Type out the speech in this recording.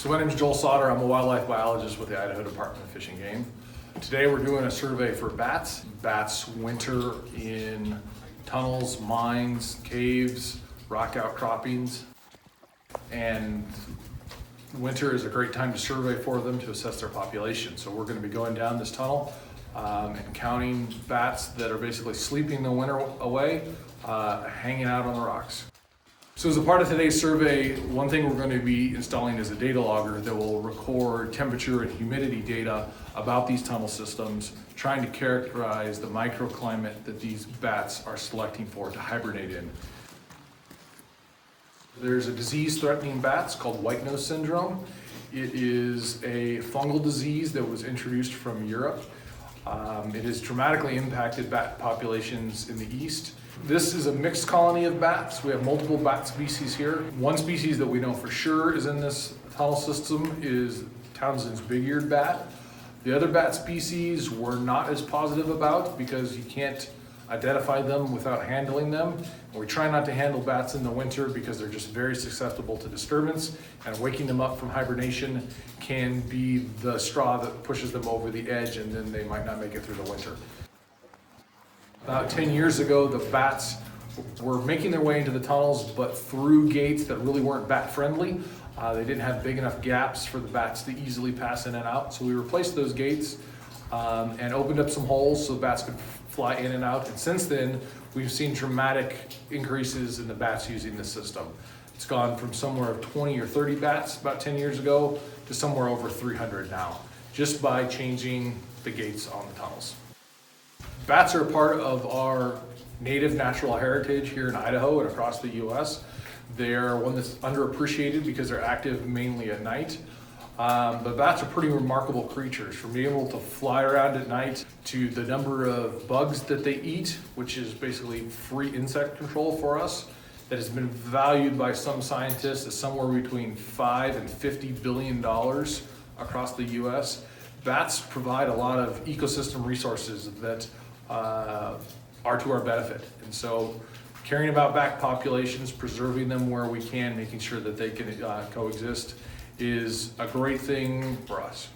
So my name is Joel Sauder. I'm a wildlife biologist with the Idaho Department of Fish and Game. Today we're doing a survey for bats. Bats winter in tunnels, mines, caves, rock outcroppings, and winter is a great time to survey for them to assess their population. So we're going to be going down this tunnel and counting bats that are basically sleeping the winter away, hanging out on the rocks. So as a part of today's survey, one thing we're going to be installing is a data logger that will record temperature and humidity data about these tunnel systems, trying to characterize the microclimate that these bats are selecting for to hibernate in. There's a disease threatening bats called white nose syndrome. It is a fungal disease that was introduced from Europe. It has dramatically impacted bat populations in the east. This is a mixed colony of bats. We have multiple bat species here. One species that we know for sure is in this tunnel system is Townsend's big-eared bat. The other bat species we're not as positive about because you can't identify them without handling them. And we try not to handle bats in the winter because they're just very susceptible to disturbance, and waking them up from hibernation can be the straw that pushes them over the edge, and then they might not make it through the winter. About 10 years ago, the bats were making their way into the tunnels, but through gates that really weren't bat friendly. They didn't have big enough gaps for the bats to easily pass in and out. So we replaced those gates and opened up some holes so the bats could fly in and out. And since then, we've seen dramatic increases in the bats using this system. It's gone from somewhere of 20 or 30 bats about 10 years ago to somewhere over 300 now, just by changing the gates on the tunnels. Bats are a part of our native natural heritage here in Idaho and across the U.S. They're one that's underappreciated because they're active mainly at night. But bats are pretty remarkable creatures, from being able to fly around at night to the number of bugs that they eat, which is basically free insect control for us, that has been valued by some scientists as somewhere between $5 and $50 billion across the U.S. Bats provide a lot of ecosystem resources that are to our benefit. And so caring about bat populations, preserving them where we can, making sure that they can coexist is a great thing for us.